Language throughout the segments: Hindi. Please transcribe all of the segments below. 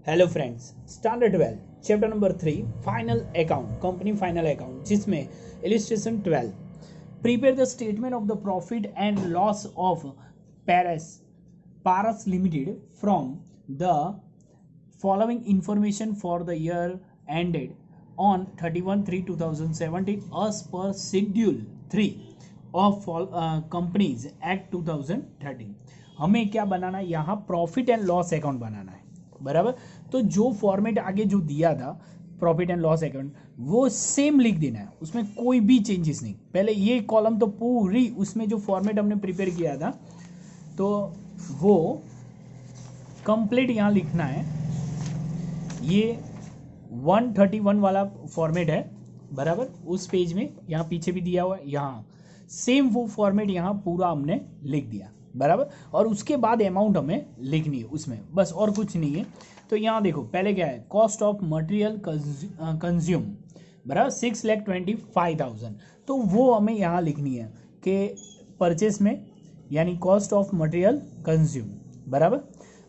Hello friends, standard 12 chapter number 3 final account company final account जिसमें illustration 12 prepare the statement of the profit and loss of Paras Limited from the following information for the year ended on 31/3/2017 as per schedule 3 of Companies Act 2013। हमें क्या बनाना है, यहाँ प्रॉफिट एंड लॉस अकाउंट बनाना है। बराबर, तो जो फॉर्मेट आगे जो दिया था प्रॉफिट एंड लॉस अकाउंट वो सेम लिख देना है, उसमें कोई भी चेंजेस नहीं। पहले ये कॉलम तो पूरी उसमें जो फॉर्मेट हमने प्रिपेयर किया था तो वो कंप्लीट यहाँ लिखना है। ये 131 वाला फॉर्मेट है, बराबर, उस पेज में यहाँ पीछे भी दिया हुआ है, यहाँ सेम वो फॉर्मेट यहाँ पूरा हमने लिख दिया, बराबर। और उसके बाद अमाउंट हमें लिखनी है उसमें, बस और कुछ नहीं है। तो यहाँ देखो पहले क्या है, कॉस्ट ऑफ मटेरियल कंज्यूम, बराबर 6,25,000, तो वो हमें यहाँ लिखनी है कि परचेस में, यानी कॉस्ट ऑफ मटेरियल कंज्यूम, बराबर।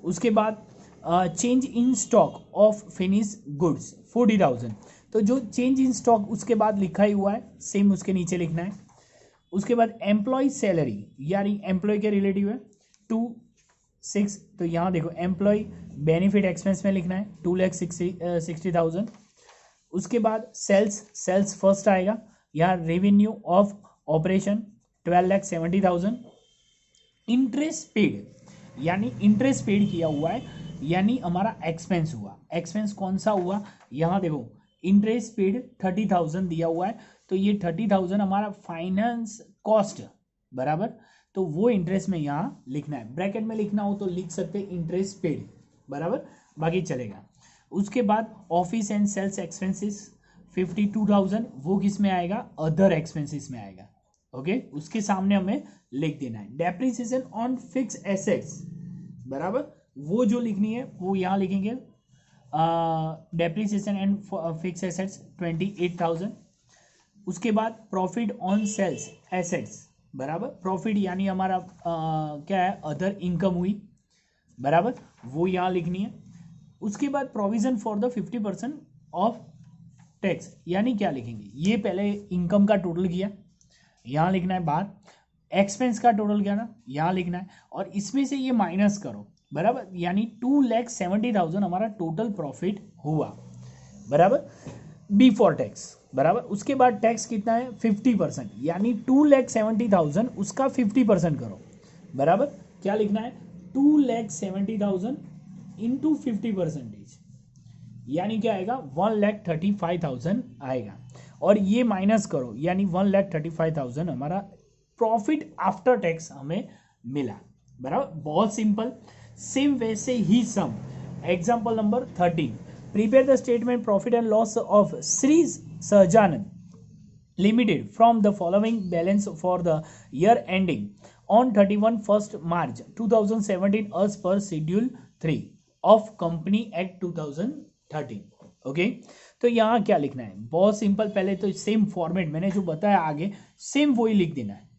उसके बाद change in stock of finish goods 40,000, तो जो चेंज इन स्टॉक उसके बाद लिखा ही हुआ है सेम उसके नीचे लिखना है। उसके बाद एम्प्लॉय सैलरी यानी एम्प्लॉय के रिलेटिव है 2,6, तो यहाँ देखो एम्प्लॉय बेनिफिट एक्सपेंस में लिखना है 2,60,000। उसके बाद सेल्स फर्स्ट आएगा, यहाँ revenue of operation 12,70,000। Interest paid यानी इंटरेस्ट पेड किया हुआ है, यानी हमारा एक्सपेंस हुआ। एक्सपेंस कौन सा हुआ, यहाँ देखो इंटरेस्ट पेड 30,000 दिया हुआ है, तो ये 30,000 हमारा फाइनेंस कॉस्ट, बराबर, तो वो इंटरेस्ट में यहाँ लिखना है। ब्रैकेट में लिखना हो तो लिख सकते इंटरेस्ट पेड, बराबर, बाकी चलेगा। उसके बाद ऑफिस एंड सेल्स एक्सपेंसेस 52,000, वो किस में आएगा, अदर एक्सपेंसेस में आएगा। ओके, उसके सामने हमें लिख देना है। डेप्रिसिएशन ऑन फिक्स एसेट्स, बराबर, वो जो लिखनी है वो यहाँ लिखेंगे, डेप्रिसिएशन एंड फिक्स एसेट्स 28,000। उसके बाद प्रॉफिट ऑन सेल्स एसेट्स, बराबर, प्रॉफिट यानी हमारा क्या है, अदर इनकम हुई, बराबर, वो यहाँ लिखनी है। उसके बाद provision for the 50% of tax, यानी क्या लिखेंगे, ये पहले इनकम का टोटल किया, यहाँ लिखना है। बाद एक्सपेंस का टोटल किया ना, यहाँ लिखना है, और इसमें से ये माइनस करो, बराबर, यानी 2,70,000 हमारा टोटल प्रॉफिट हुआ, बराबर, बिफोर टैक्स, बराबर। उसके बाद टैक्स कितना है 50%, यानी 2,70,000 उसका 50% करो, बराबर। क्या लिखना है, 2,70,000 इंटू 50%, यानी क्या आएगा 1,35,000 आएगा, और ये माइनस करो, यानी 1,35,000 हमारा प्रॉफिट आफ्टर टैक्स हमें मिला, बराबर। बहुत सिंपल। सेम वैसे ही some example number 13, prepare the statement profit and loss of Shri Sahajanand Limited from the following balance for the year ending on 31 March 2017 as per schedule 3 of company act 2013। Okay, तो यहाँ क्या लिखना है, बहुत सिंपल। पहले तो सेम फॉर्मेट मैंने जो बताया आगे सेम वही लिख देना है।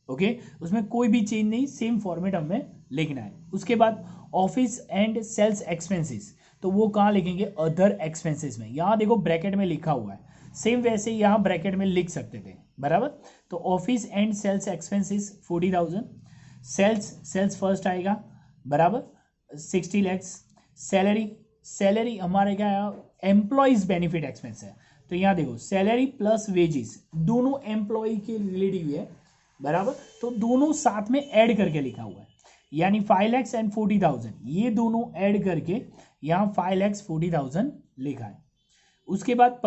ओके, उसमें कोई भी चेंज नहीं, सेम फॉर्मेट हमें लिखना है। उसके बाद ऑफिस एंड सेल्स एक्सपेंसेस, तो वो कहाँ लिखेंगे, अदर एक्सपेंसेस में। यहाँ देखो ब्रैकेट में लिखा हुआ है, सेम वैसे यहाँ ब्रैकेट में लिख सकते थे, बराबर। तो office and sales expenses 40,000, sales first आएगा, बराबर, 60 lakhs। सैलरी हमारे क्या है, एम्प्लॉयज बेनिफिट एक्सपेंस है, तो यहाँ देखो सैलरी प्लस वेजेस दोनों एम्प्लॉय के रिलेटिव है, बराबर, तो दोनों साथ में ऐड करके लिखा हुआ है, यानी 5 lakhs एंड 40,000, ये दोनों ऐड करके यहाँ 5 lakhs 40,000 लिखा है। उसके बाद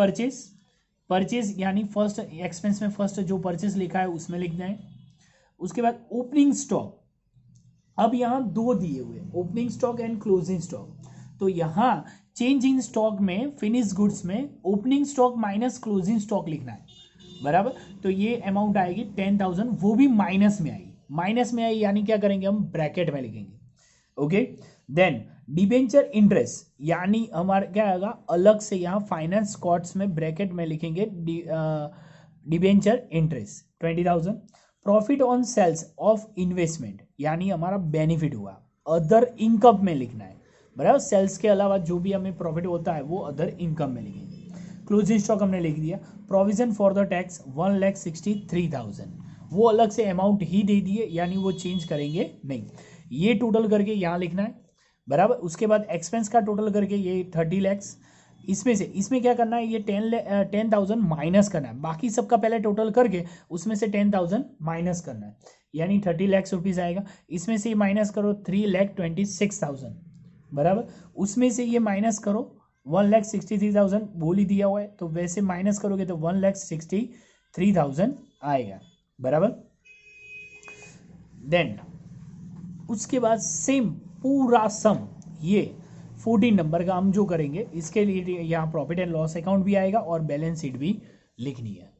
परचेज यानी फर्स्ट एक्सपेंस में फर्स्ट जो परचेज लिखा है उसमें लिखना है। उसके बाद ओपनिंग स्टॉक, अब यहाँ दो दिए हुए, opening stock and closing stock, तो यहाँ चेंज इन स्टॉक में फिनिश गुड्स में opening stock minus closing stock लिखना है, बराबर। तो ये अमाउंट आएगी 10,000, वो भी माइनस में आएगी, यानी क्या करेंगे हम, ब्रैकेट में लिखेंगे। ओके, देन डिबेंचर इंटरेस्ट, यानी हमारा क्या आएगा, अलग से यहाँ फाइनेंस कॉस्ट में ब्रैकेट में लिखेंगे debenture interest 20,000। Profit on sales of investment, यानी हमारा बेनिफिट हुआ, अदर इनकम में लिखना है, बराबर। सेल्स के अलावा जो भी हमें प्रॉफिट होता है वो अदर इनकम में लिखेंगे। क्लोजिंग स्टॉक हमने लिख दिया। प्रोविजन फॉर द टैक्स 1,63,000, वो अलग से अमाउंट ही दे दिए, यानी वो चेंज करेंगे नहीं। ये टोटल करके यहाँ लिखना है, बराबर। उसके बाद एक्सपेंस का टोटल करके ये 30 लैक्स, इसमें क्या करना है, ये 10,000 माइनस करना है। बाकी सबका पहले टोटल करके उसमें से 10,000 माइनस करना है, यानी 30 लैक्स रुपीज़ आएगा। इसमें से माइनस करो 3,26,000, बराबर। उसमें से ये माइनस करो 1,63,000, बोल ही दिया हुआ है, तो वैसे माइनस करोगे तो 1,63,000 आएगा, बराबर। देन उसके बाद सेम पूरा सम ये 14 नंबर का हम जो करेंगे, इसके लिए यहाँ प्रॉफिट एंड लॉस अकाउंट भी आएगा और बैलेंस शीट भी लिखनी है।